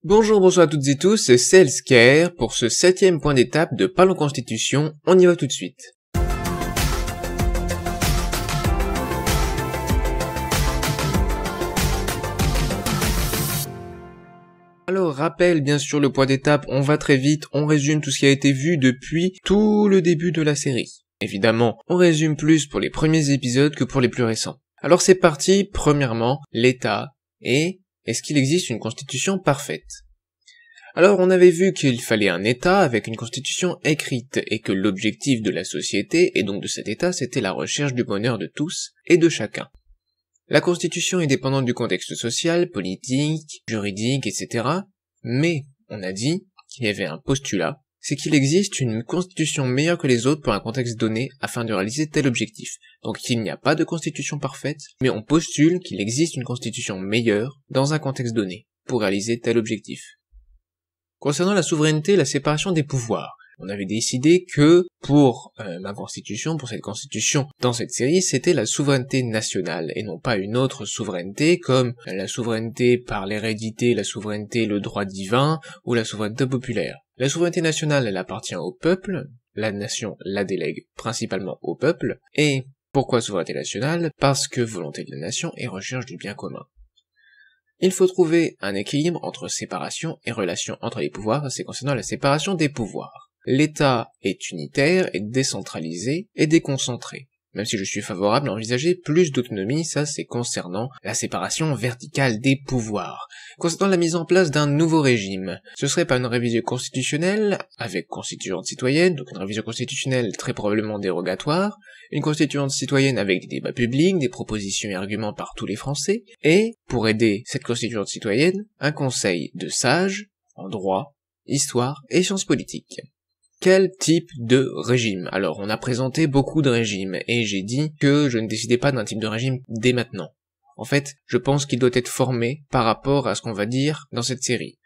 Bonjour, bonsoir à toutes et tous, c'est Elsker pour ce 7e point d'étape de Parlons Constitution, on y va tout de suite. Alors, rappel, bien sûr, le point d'étape, on va très vite, on résume tout ce qui a été vu depuis tout le début de la série. Évidemment, on résume plus pour les premiers épisodes que pour les plus récents. Alors c'est parti, premièrement, l'État, et est-ce qu'il existe une constitution parfaite ? Alors on avait vu qu'il fallait un État avec une constitution écrite, et que l'objectif de la société, et donc de cet État, c'était la recherche du bonheur de tous et de chacun. La constitution est dépendante du contexte social, politique, juridique, etc. Mais on a dit qu'il y avait un postulat, c'est qu'il existe une constitution meilleure que les autres pour un contexte donné afin de réaliser tel objectif. Donc il n'y a pas de constitution parfaite, mais on postule qu'il existe une constitution meilleure dans un contexte donné pour réaliser tel objectif. Concernant la souveraineté et la séparation des pouvoirs, on avait décidé que pour ma constitution, pour cette constitution dans cette série, c'était la souveraineté nationale et non pas une autre souveraineté comme la souveraineté par l'hérédité, la souveraineté, le droit divin ou la souveraineté populaire. La souveraineté nationale, elle appartient au peuple, la nation la délègue principalement au peuple, et pourquoi souveraineté nationale ? Parce que volonté de la nation et recherche du bien commun. Il faut trouver un équilibre entre séparation et relation entre les pouvoirs, c'est concernant la séparation des pouvoirs. L'État est unitaire, est décentralisé et déconcentré. Même si je suis favorable à envisager plus d'autonomie, ça c'est concernant la séparation verticale des pouvoirs. Concernant la mise en place d'un nouveau régime, ce serait pas une révision constitutionnelle, avec constituante citoyenne, donc une révision constitutionnelle très probablement dérogatoire, une constituante citoyenne avec des débats publics, des propositions et arguments par tous les Français, et, pour aider cette constituante citoyenne, un conseil de sages en droit, histoire et sciences politiques. Quel type de régime ? Alors, on a présenté beaucoup de régimes, et j'ai dit que je ne décidais pas d'un type de régime dès maintenant. En fait, je pense qu'il doit être formé par rapport à ce qu'on va dire dans cette série.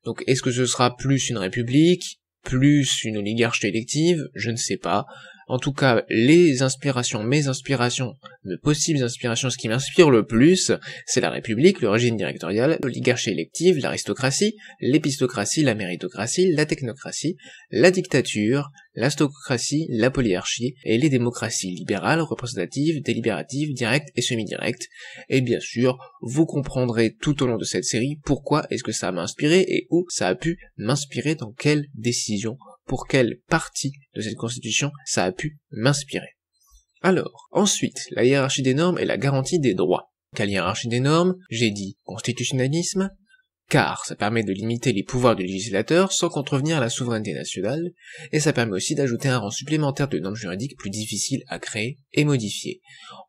Donc, est-ce que ce sera plus une république, plus une oligarchie élective ? Je ne sais pas. En tout cas, mes inspirations, mes possibles inspirations, ce qui m'inspire le plus, c'est la République, le régime directorial, l'oligarchie élective, l'aristocratie, l'épistocratie, la méritocratie, la technocratie, la dictature, l'astocratie, la polyarchie et les démocraties libérales, représentatives, délibératives, directes et semi-directes. Et bien sûr, vous comprendrez tout au long de cette série pourquoi est-ce que ça m'a inspiré et où ça a pu m'inspirer, dans quelle décision, pour quelle partie de cette constitution ça a pu m'inspirer. Alors, ensuite, la hiérarchie des normes et la garantie des droits. Quelle hiérarchie des normes ? J'ai dit constitutionnalisme, car ça permet de limiter les pouvoirs du législateur sans contrevenir à la souveraineté nationale, et ça permet aussi d'ajouter un rang supplémentaire de normes juridiques plus difficiles à créer et modifier.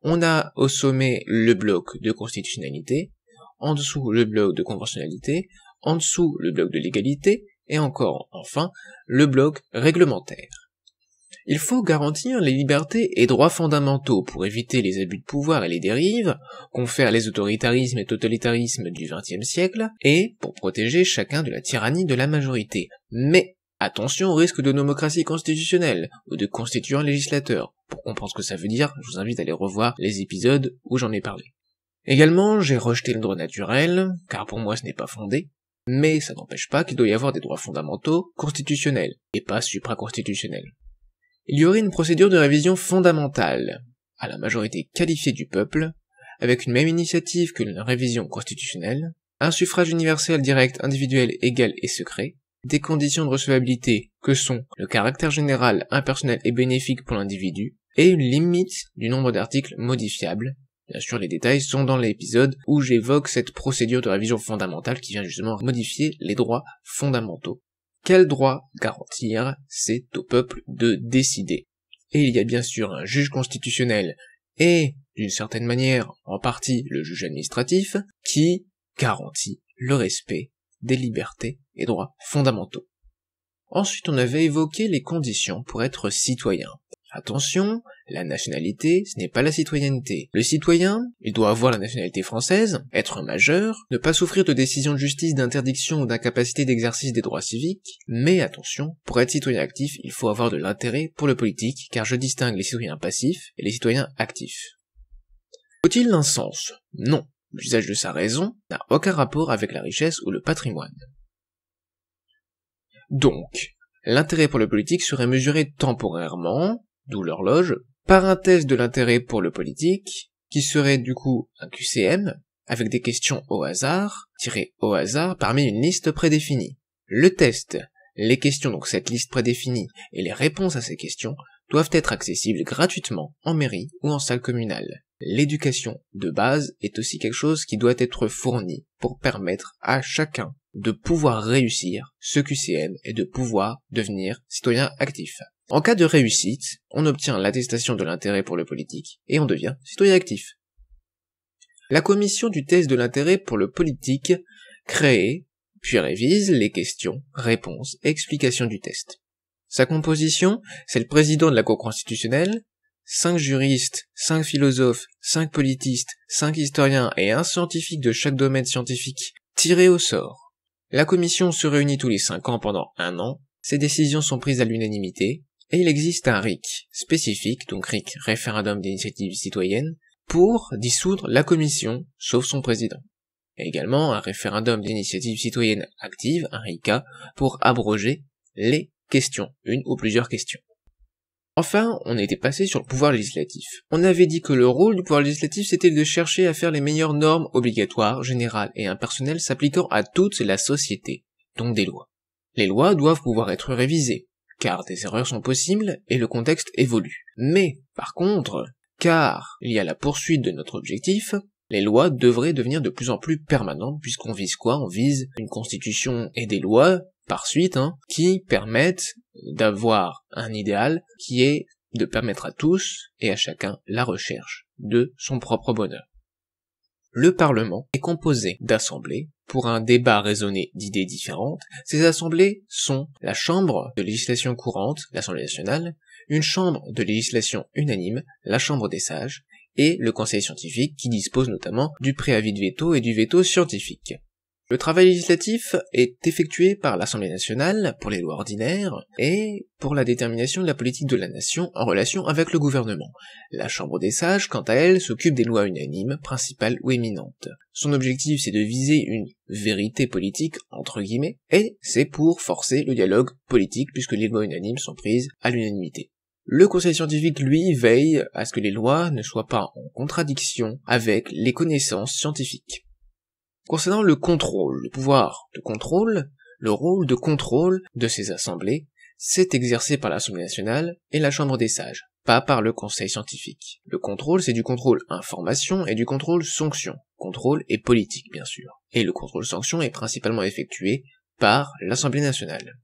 On a au sommet le bloc de constitutionnalité, en dessous le bloc de conventionnalité, en dessous le bloc de légalité, et encore, enfin, le bloc réglementaire. Il faut garantir les libertés et droits fondamentaux pour éviter les abus de pouvoir et les dérives, confère les autoritarismes et totalitarismes du XXe siècle, et pour protéger chacun de la tyrannie de la majorité. Mais attention au risque de nomocratie constitutionnelle, ou de constituant législateur. Pour comprendre ce que ça veut dire, je vous invite à aller revoir les épisodes où j'en ai parlé. Également, j'ai rejeté le droit naturel, car pour moi ce n'est pas fondé, mais ça n'empêche pas qu'il doit y avoir des droits fondamentaux constitutionnels, et pas supraconstitutionnels. Il y aurait une procédure de révision fondamentale, à la majorité qualifiée du peuple, avec une même initiative que la révision constitutionnelle, un suffrage universel direct, individuel, égal et secret, des conditions de recevabilité que sont le caractère général, impersonnel et bénéfique pour l'individu, et une limite du nombre d'articles modifiables. Bien sûr, les détails sont dans l'épisode où j'évoque cette procédure de révision fondamentale qui vient justement modifier les droits fondamentaux. Quel droit garantir ? C'est au peuple de décider. Et il y a bien sûr un juge constitutionnel et, d'une certaine manière, en partie le juge administratif, qui garantit le respect des libertés et droits fondamentaux. Ensuite, on avait évoqué les conditions pour être citoyen. Attention, la nationalité, ce n'est pas la citoyenneté. Le citoyen, il doit avoir la nationalité française, être majeur, ne pas souffrir de décisions de justice, d'interdiction ou d'incapacité d'exercice des droits civiques, mais attention, pour être citoyen actif, il faut avoir de l'intérêt pour le politique, car je distingue les citoyens passifs et les citoyens actifs. Faut-il un sens ? Non. L'usage de sa raison n'a aucun rapport avec la richesse ou le patrimoine. Donc, l'intérêt pour le politique serait mesuré temporairement, d'où l'horloge, par un test de l'intérêt pour le politique, qui serait du coup un QCM, avec des questions au hasard, tirées au hasard parmi une liste prédéfinie. Le test, les questions, donc cette liste prédéfinie, et les réponses à ces questions, doivent être accessibles gratuitement en mairie ou en salle communale. L'éducation de base est aussi quelque chose qui doit être fourni pour permettre à chacun de pouvoir réussir ce QCM et de pouvoir devenir citoyen actif. En cas de réussite, on obtient l'attestation de l'intérêt pour le politique et on devient citoyen actif. La commission du test de l'intérêt pour le politique crée, puis révise les questions, réponses et explications du test. Sa composition, c'est le président de la Cour constitutionnelle, 5 juristes, 5 philosophes, 5 politistes, 5 historiens et un scientifique de chaque domaine scientifique tirés au sort. La commission se réunit tous les 5 ans pendant 1 an, ses décisions sont prises à l'unanimité, et il existe un RIC spécifique, donc RIC, référendum d'initiative citoyenne, pour dissoudre la commission, sauf son président. Et également un référendum d'initiative citoyenne active, un RICA, pour abroger les questions, une ou plusieurs questions. Enfin, on était passé sur le pouvoir législatif. On avait dit que le rôle du pouvoir législatif c'était de chercher à faire les meilleures normes obligatoires, générales et impersonnelles s'appliquant à toute la société, donc des lois. Les lois doivent pouvoir être révisées, car des erreurs sont possibles et le contexte évolue. Mais, par contre, car il y a la poursuite de notre objectif, les lois devraient devenir de plus en plus permanentes, puisqu'on vise quoi? On vise une constitution et des lois, par suite, qui permettent d'avoir un idéal qui est de permettre à tous et à chacun la recherche de son propre bonheur. Le Parlement est composé d'assemblées pour un débat raisonné d'idées différentes. Ces assemblées sont la Chambre de législation courante, l'Assemblée nationale, une Chambre de législation unanime, la Chambre des sages, et le Conseil scientifique qui dispose notamment du préavis de veto et du veto scientifique. Le travail législatif est effectué par l'Assemblée nationale pour les lois ordinaires et pour la détermination de la politique de la nation en relation avec le gouvernement. La Chambre des sages, quant à elle, s'occupe des lois unanimes, principales ou éminentes. Son objectif, c'est de viser une vérité politique, entre guillemets, et c'est pour forcer le dialogue politique puisque les lois unanimes sont prises à l'unanimité. Le Conseil scientifique, lui, veille à ce que les lois ne soient pas en contradiction avec les connaissances scientifiques. Concernant le contrôle, le pouvoir de contrôle, le rôle de contrôle de ces assemblées, c'est exercé par l'Assemblée nationale et la Chambre des sages, pas par le Conseil scientifique. Le contrôle, c'est du contrôle information et du contrôle sanction. Contrôle est politique, bien sûr. Et le contrôle sanction est principalement effectué par l'Assemblée nationale.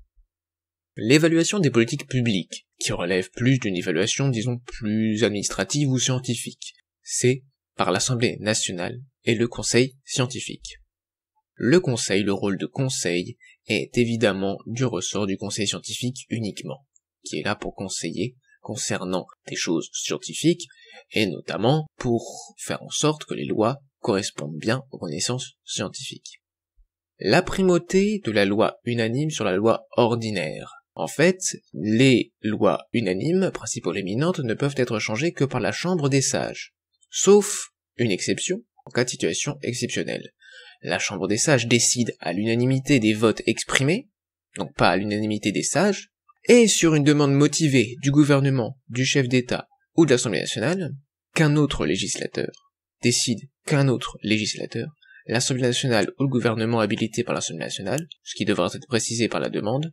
L'évaluation des politiques publiques, qui relève plus d'une évaluation, disons, plus administrative ou scientifique, c'est par l'Assemblée nationale et le Conseil scientifique. Le Conseil, le rôle de conseil, est évidemment du ressort du Conseil scientifique uniquement, qui est là pour conseiller concernant des choses scientifiques, et notamment pour faire en sorte que les lois correspondent bien aux connaissances scientifiques. La primauté de la loi unanime sur la loi ordinaire. En fait, les lois unanimes, principales éminentes, ne peuvent être changées que par la Chambre des sages, sauf une exception, en cas de situation exceptionnelle. La Chambre des sages décide à l'unanimité des votes exprimés, donc pas à l'unanimité des sages, et sur une demande motivée du gouvernement, du chef d'État ou de l'Assemblée nationale, qu'un autre législateur décide qu'un autre législateur, l'Assemblée nationale ou le gouvernement habilité par l'Assemblée nationale, ce qui devra être précisé par la demande,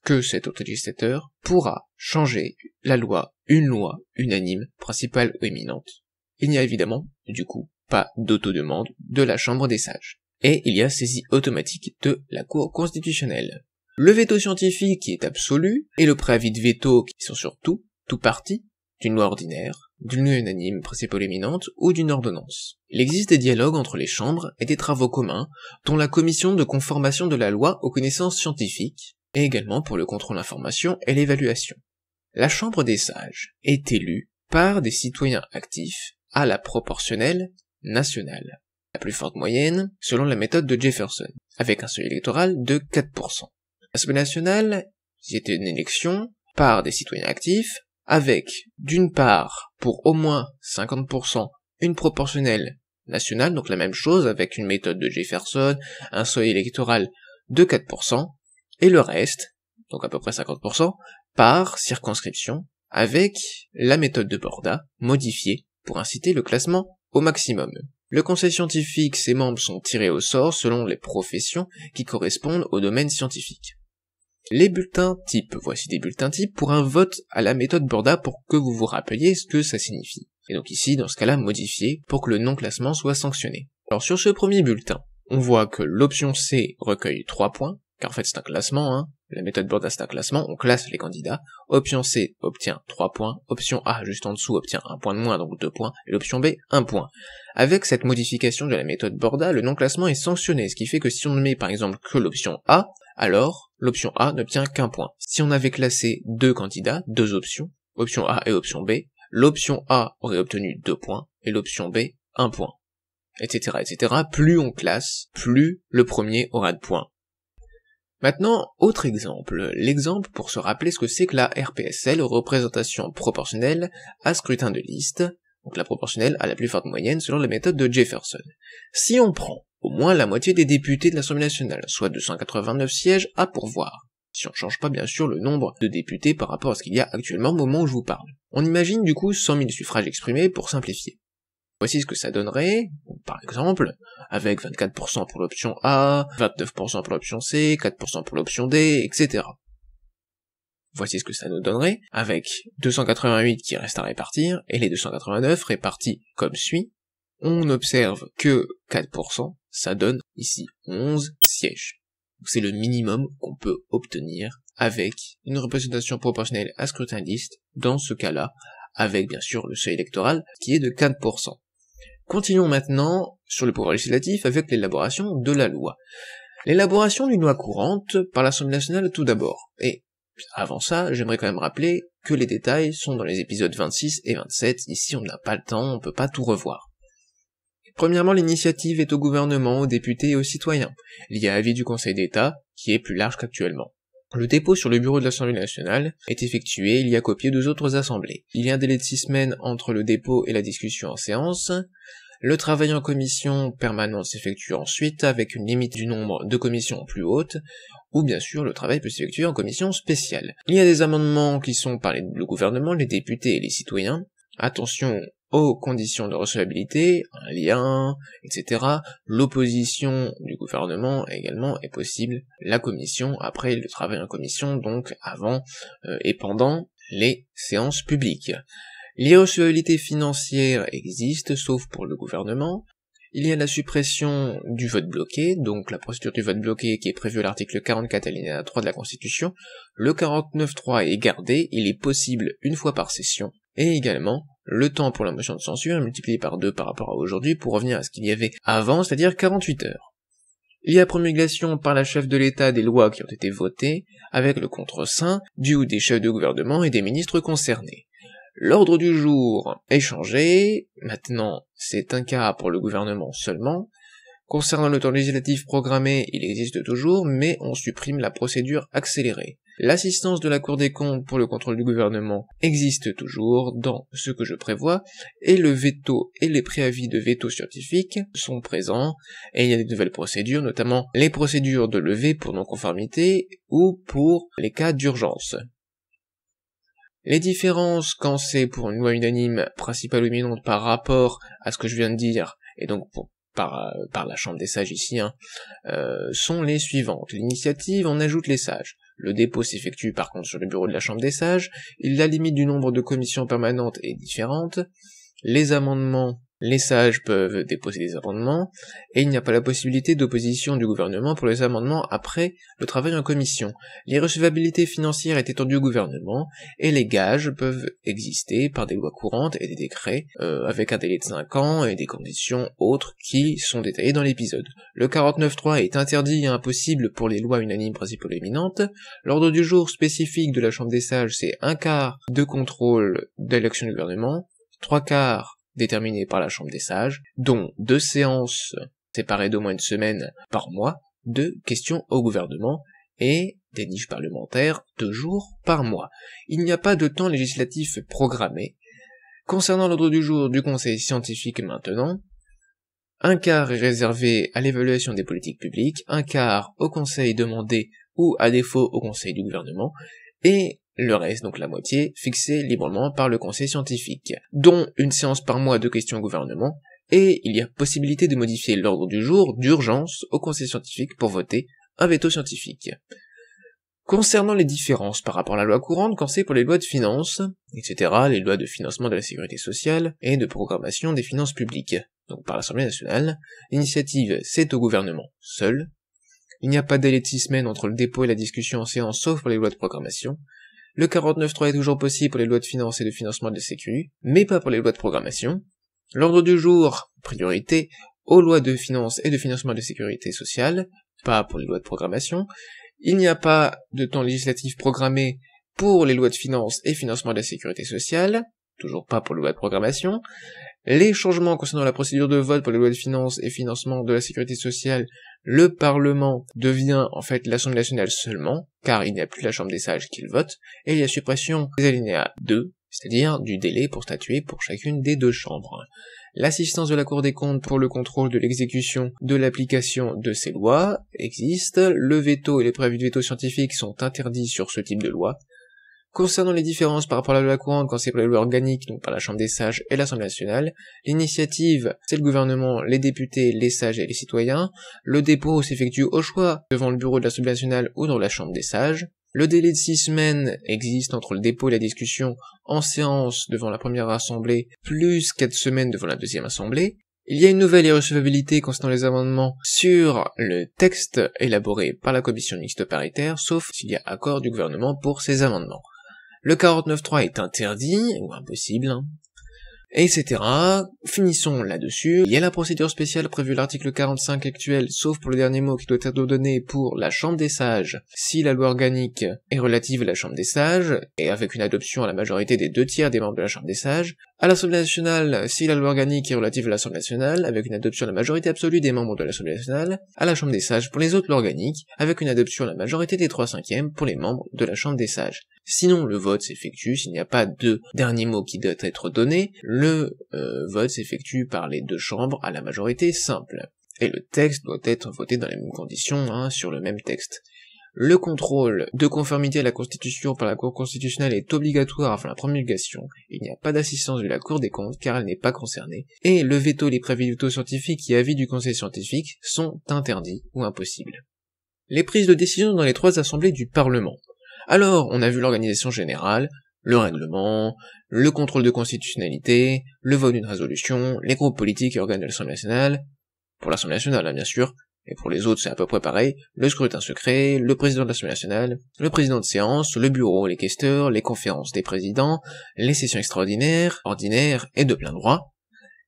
que cet autre législateur pourra changer la loi, une loi unanime, principale ou éminente. Il n'y a évidemment, du coup, pas d'autodemande de la Chambre des sages. Et il y a saisie automatique de la Cour constitutionnelle. Le veto scientifique qui est absolu, et le préavis de veto qui sont surtout, tout parti, d'une loi ordinaire, d'une loi unanime, principale ou éminente, ou d'une ordonnance. Il existe des dialogues entre les chambres et des travaux communs, dont la commission de conformation de la loi aux connaissances scientifiques, et également pour le contrôle d'information et l'évaluation. La Chambre des sages est élue par des citoyens actifs à la proportionnelle nationale, la plus forte moyenne selon la méthode de Jefferson, avec un seuil électoral de 4%. L'Assemblée nationale, c'était une élection par des citoyens actifs, avec, d'une part, pour au moins 50%, une proportionnelle nationale, donc la même chose, avec une méthode de Jefferson, un seuil électoral de 4%, et le reste, donc à peu près 50%, par circonscription, avec la méthode de Borda modifiée pour inciter le classement au maximum. Le conseil scientifique, ses membres sont tirés au sort selon les professions qui correspondent au domaine scientifique. Les bulletins types, voici des bulletins types pour un vote à la méthode Borda pour que vous vous rappeliez ce que ça signifie. Et donc ici, dans ce cas-là, modifié pour que le non-classement soit sanctionné. Alors sur ce premier bulletin, on voit que l'option C recueille 3 points, car en fait c'est un classement, hein. La méthode Borda c'est un classement, on classe les candidats. Option C obtient 3 points, option A juste en dessous obtient 1 point de moins, donc 2 points, et l'option B 1 point. Avec cette modification de la méthode Borda, le non-classement est sanctionné, ce qui fait que si on ne met par exemple que l'option A, alors l'option A n'obtient qu'un point. Si on avait classé 2 candidats, 2 options, option A et option B, l'option A aurait obtenu 2 points, et l'option B 1 point. Etc., etc. Plus on classe, plus le premier aura de points. Maintenant, autre exemple, l'exemple pour se rappeler ce que c'est que la RPSL, représentation proportionnelle à scrutin de liste, donc la proportionnelle à la plus forte moyenne selon la méthode de Jefferson. Si on prend au moins la moitié des députés de l'Assemblée nationale, soit 289 sièges à pourvoir, si on ne change pas bien sûr le nombre de députés par rapport à ce qu'il y a actuellement au moment où je vous parle. On imagine du coup 100 000 suffrages exprimés pour simplifier. Voici ce que ça donnerait, par exemple, avec 24% pour l'option A, 29% pour l'option C, 4% pour l'option D, etc. Voici ce que ça nous donnerait, avec 288 qui restent à répartir, et les 289 répartis comme suit. On observe que 4%, ça donne ici 11 sièges. C'est le minimum qu'on peut obtenir avec une représentation proportionnelle à scrutin de liste, dans ce cas-là, avec bien sûr le seuil électoral qui est de 4%. Continuons maintenant sur le pouvoir législatif avec l'élaboration de la loi. L'élaboration d'une loi courante par l'Assemblée nationale tout d'abord. Et avant ça, j'aimerais quand même rappeler que les détails sont dans les épisodes 26 et 27. Ici, on n'a pas le temps, on peut pas tout revoir. Premièrement, l'initiative est au gouvernement, aux députés et aux citoyens. Il y a avis du Conseil d'État, qui est plus large qu'actuellement. Le dépôt sur le bureau de l'Assemblée nationale est effectué, il y a copié 2 autres assemblées. Il y a un délai de 6 semaines entre le dépôt et la discussion en séance. Le travail en commission permanente s'effectue ensuite avec une limite du nombre de commissions plus haute, ou bien sûr le travail peut s'effectuer en commission spéciale. Il y a des amendements qui sont par le gouvernement, les députés et les citoyens. Attention aux conditions de recevabilité, un lien, etc. L'opposition du gouvernement également est possible. La commission, après le travail en commission, donc avant et pendant les séances publiques. L'irrecevabilité financière existe, sauf pour le gouvernement. Il y a la suppression du vote bloqué, donc la procédure du vote bloqué qui est prévue à l'article 44 alinéa 3 de la Constitution. Le 49.3 est gardé, il est possible une fois par session. Et également, le temps pour la motion de censure est multiplié par 2 par rapport à aujourd'hui pour revenir à ce qu'il y avait avant, c'est-à-dire 48 heures. Il y a promulgation par la chef de l'État des lois qui ont été votées, avec le contre-seing du ou des chefs de gouvernement et des ministres concernés. L'ordre du jour est changé, maintenant c'est un cas pour le gouvernement seulement. Concernant le temps législatif programmé, il existe toujours, mais on supprime la procédure accélérée. L'assistance de la Cour des comptes pour le contrôle du gouvernement existe toujours dans ce que je prévois, et le veto et les préavis de veto scientifique sont présents, et il y a des nouvelles procédures, notamment les procédures de levée pour non-conformité ou pour les cas d'urgence. Les différences quand c'est pour une loi unanime, principale ou éminente par rapport à ce que je viens de dire, et donc par la Chambre des sages ici, sont les suivantes. L'initiative, on ajoute les sages. Le dépôt s'effectue par contre sur le bureau de la Chambre des sages. La limite du nombre de commissions permanentes est différente. Les amendements, les sages peuvent déposer des amendements, et il n'y a pas la possibilité d'opposition du gouvernement pour les amendements après le travail en commission. L'irrecevabilité financière est étendue au gouvernement, et les gages peuvent exister par des lois courantes et des décrets, avec un délai de 5 ans et des conditions autres qui sont détaillées dans l'épisode. Le 49.3 est interdit et impossible pour les lois unanimes principales éminentes. L'ordre du jour spécifique de la Chambre des sages, c'est 1/4 de contrôle de l'action du gouvernement, 3/4 déterminé par la Chambre des sages, dont 2 séances séparées d'au moins une semaine par mois, de questions au gouvernement, et des niches parlementaires 2 jours par mois. Il n'y a pas de temps législatif programmé. Concernant l'ordre du jour du Conseil scientifique maintenant, 1/4 est réservé à l'évaluation des politiques publiques, 1/4 au Conseil demandé ou à défaut au conseil du gouvernement, et le reste, donc la moitié, fixé librement par le conseil scientifique, dont une séance par mois de questions au gouvernement, et il y a possibilité de modifier l'ordre du jour d'urgence au conseil scientifique pour voter un veto scientifique. Concernant les différences par rapport à la loi courante, quand c'est pour les lois de finances, etc., les lois de financement de la sécurité sociale et de programmation des finances publiques, donc par l'Assemblée nationale, l'initiative c'est au gouvernement seul, il n'y a pas de délai de 6 semaines entre le dépôt et la discussion en séance sauf pour les lois de programmation, le 49.3 est toujours possible pour les lois de finances et de financement de la sécu, mais pas pour les lois de programmation, l'ordre du jour, priorité, aux lois de finances et de financement de la sécurité sociale, pas pour les lois de programmation, il n'y a pas de temps législatif programmé pour les lois de finances et financement de la sécurité sociale, toujours pas pour les lois de programmation. Les changements concernant la procédure de vote pour les lois de finances et financement de la sécurité sociale, le Parlement devient en fait l'Assemblée nationale seulement, car il n'y a plus la Chambre des sages qui le vote, et il y a suppression des alinéas 2, c'est-à-dire du délai pour statuer pour chacune des deux chambres. L'assistance de la Cour des comptes pour le contrôle de l'exécution de l'application de ces lois existe, le veto et les préavis de veto scientifiques sont interdits sur ce type de loi. Concernant les différences par rapport à la loi courante quand c'est pour les lois organiques, donc par la Chambre des sages et l'Assemblée nationale, l'initiative, c'est le gouvernement, les députés, les sages et les citoyens, le dépôt s'effectue au choix devant le bureau de l'Assemblée nationale ou dans la Chambre des sages, le délai de 6 semaines existe entre le dépôt et la discussion en séance devant la première assemblée, plus 4 semaines devant la deuxième assemblée. Il y a une nouvelle irrecevabilité concernant les amendements sur le texte élaboré par la commission mixte paritaire, sauf s'il y a accord du gouvernement pour ces amendements. Le 49.3 est interdit, ou impossible, etc. Finissons là-dessus. Il y a la procédure spéciale prévue à l'article 45 actuel, sauf pour le dernier mot qui doit être donné pour la Chambre des sages, si la loi organique est relative à la Chambre des sages, et avec une adoption à la majorité des 2/3 des membres de la Chambre des sages, à l'Assemblée nationale, si la loi organique est relative à l'Assemblée nationale, avec une adoption à la majorité absolue des membres de l'Assemblée nationale, à la Chambre des sages pour les autres lois organiques, avec une adoption à la majorité des 3/5 pour les membres de la Chambre des sages. Sinon, le vote s'effectue, s'il n'y a pas de dernier mot qui doit être donné, le vote s'effectue par les deux chambres à la majorité simple. Et le texte doit être voté dans les mêmes conditions, sur le même texte. Le contrôle de conformité à la Constitution par la Cour constitutionnelle est obligatoire avant la promulgation, il n'y a pas d'assistance de la Cour des comptes car elle n'est pas concernée, et le veto et les préavis de veto scientifiques et avis du Conseil scientifique sont interdits ou impossibles. Les prises de décision dans les 3 assemblées du Parlement. Alors, on a vu l'organisation générale, le règlement, le contrôle de constitutionnalité, le vote d'une résolution, les groupes politiques et organes de l'Assemblée nationale, pour l'Assemblée nationale bien sûr, et pour les autres c'est à peu près pareil, le scrutin secret, le président de l'Assemblée nationale, le président de séance, le bureau, les questeurs, les conférences des présidents, les sessions extraordinaires, ordinaires et de plein droit,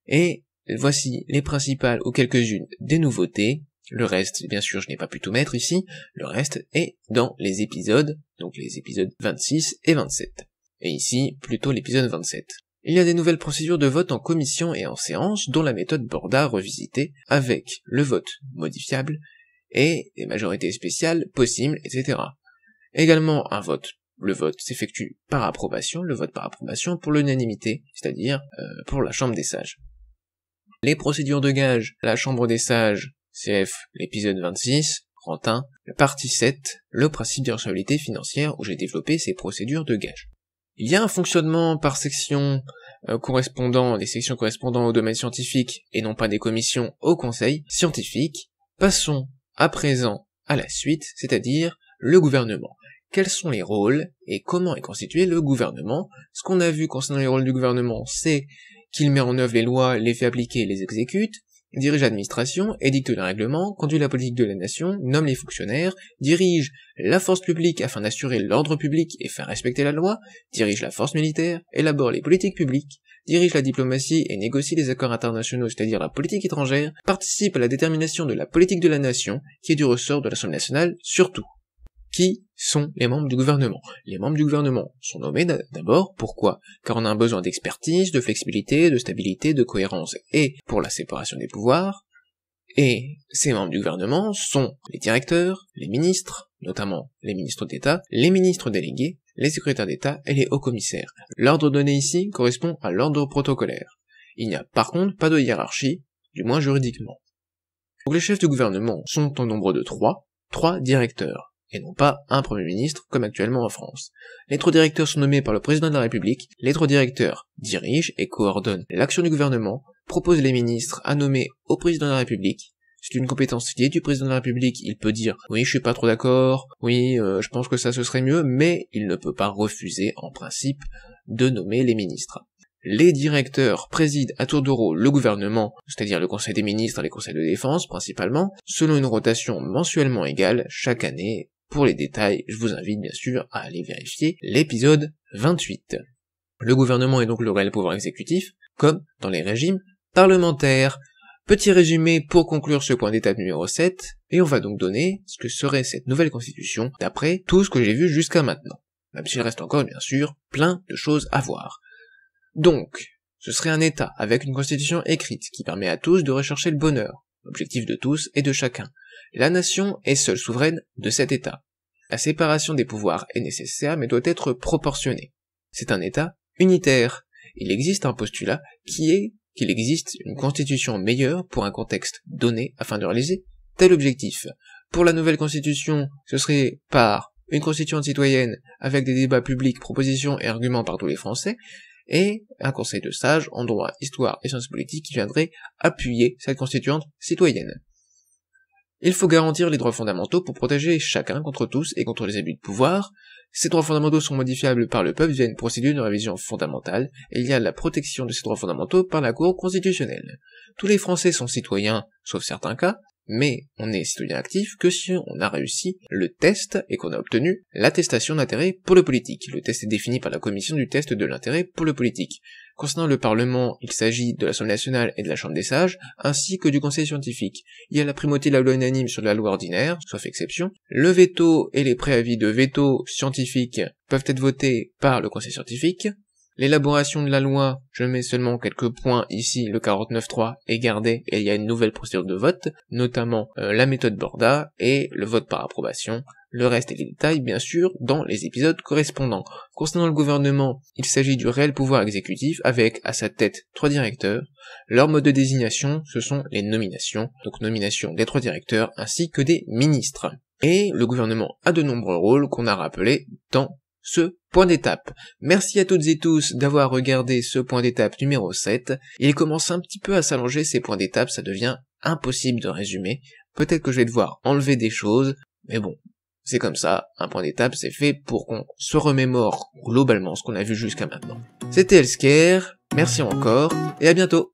et voici les principales ou quelques-unes des nouveautés. Le reste, bien sûr, je n'ai pas pu tout mettre ici, le reste est dans les épisodes, donc les épisodes 26 et 27. Et ici, plutôt l'épisode 27. Il y a des nouvelles procédures de vote en commission et en séance, dont la méthode Borda revisitée, avec le vote modifiable, et des majorités spéciales possibles, etc. Également un vote. Le vote s'effectue par approbation, le vote par approbation pour l'unanimité, c'est-à-dire pour la Chambre des sages. Les procédures de gage, la Chambre des sages, CF, l'épisode 26, rang 1, la partie 7, le principe d'irrecevabilité financière où j'ai développé ces procédures de gage. Il y a un fonctionnement par section des sections correspondant au domaine scientifique et non pas des commissions au conseil scientifique. Passons à présent à la suite, c'est-à-dire le gouvernement. Quels sont les rôles et comment est constitué le gouvernement? Ce qu'on a vu concernant les rôles du gouvernement, c'est qu'il met en œuvre les lois, les fait appliquer et les exécute, dirige l'administration, édicte les règlements, conduit la politique de la nation, nomme les fonctionnaires, dirige la force publique afin d'assurer l'ordre public et faire respecter la loi, dirige la force militaire, élabore les politiques publiques, dirige la diplomatie et négocie les accords internationaux, c'est-à-dire la politique étrangère, participe à la détermination de la politique de la nation, qui est du ressort de l'Assemblée nationale surtout. Qui sont les membres du gouvernement? Les membres du gouvernement sont nommés d'abord, pourquoi? Car on a un besoin d'expertise, de flexibilité, de stabilité, de cohérence et pour la séparation des pouvoirs, et ces membres du gouvernement sont les directeurs, les ministres, notamment les ministres d'État, les ministres délégués, les secrétaires d'État et les hauts commissaires. L'ordre donné ici correspond à l'ordre protocolaire. Il n'y a par contre pas de hiérarchie, du moins juridiquement. Donc les chefs du gouvernement sont au nombre de 3 directeurs. et non pas un Premier ministre comme actuellement en France. Les 3 directeurs sont nommés par le président de la République, les 3 directeurs dirigent et coordonnent l'action du gouvernement, proposent les ministres à nommer au président de la République. C'est une compétence liée du président de la République, il peut dire « oui, je suis pas trop d'accord, oui, je pense que ça ce serait mieux », mais il ne peut pas refuser, en principe, de nommer les ministres. Les directeurs président à tour de rôle le gouvernement, c'est-à-dire le Conseil des ministres et les conseils de défense principalement, selon une rotation mensuellement égale chaque année. Pour les détails, je vous invite bien sûr à aller vérifier l'épisode 28. Le gouvernement est donc le réel pouvoir exécutif, comme dans les régimes parlementaires. Petit résumé pour conclure ce point d'étape numéro 7, et on va donc donner ce que serait cette nouvelle constitution d'après tout ce que j'ai vu jusqu'à maintenant, même s'il reste encore bien sûr plein de choses à voir. Donc, ce serait un État avec une constitution écrite qui permet à tous de rechercher le bonheur, l'objectif de tous et de chacun. La nation est seule souveraine de cet État. La séparation des pouvoirs est nécessaire mais doit être proportionnée. C'est un État unitaire. Il existe un postulat qui est qu'il existe une constitution meilleure pour un contexte donné afin de réaliser tel objectif. Pour la nouvelle constitution, ce serait par une constituante citoyenne avec des débats publics, propositions et arguments par tous les Français, et un conseil de sages en droit, histoire et sciences politiques qui viendrait appuyer cette constituante citoyenne. Il faut garantir les droits fondamentaux pour protéger chacun contre tous et contre les abus de pouvoir. Ces droits fondamentaux sont modifiables par le peuple via une procédure de révision fondamentale, et il y a la protection de ces droits fondamentaux par la Cour constitutionnelle. Tous les Français sont citoyens, sauf certains cas, mais on est citoyen actif que si on a réussi le test et qu'on a obtenu l'attestation d'intérêt pour le politique. Le test est défini par la commission du test de l'intérêt pour le politique. Concernant le Parlement, il s'agit de l'Assemblée nationale et de la Chambre des sages, ainsi que du Conseil scientifique. Il y a la primauté de la loi unanime sur la loi ordinaire, sauf exception. Le veto et les préavis de veto scientifiques peuvent être votés par le Conseil scientifique. L'élaboration de la loi, je mets seulement quelques points ici, le 49.3 est gardé et il y a une nouvelle procédure de vote, notamment la méthode Borda et le vote par approbation. Le reste et les détails, bien sûr, dans les épisodes correspondants. Concernant le gouvernement, il s'agit du réel pouvoir exécutif avec à sa tête 3 directeurs. Leur mode de désignation, ce sont les nominations, donc nomination des 3 directeurs ainsi que des ministres. Et le gouvernement a de nombreux rôles qu'on a rappelés dans ce point d'étape. Merci à toutes et tous d'avoir regardé ce point d'étape numéro 7. Il commence un petit peu à s'allonger ces points d'étape, ça devient impossible de résumer. Peut-être que je vais devoir enlever des choses, mais bon, c'est comme ça, un point d'étape c'est fait pour qu'on se remémore globalement ce qu'on a vu jusqu'à maintenant. C'était Elsker, merci encore, et à bientôt.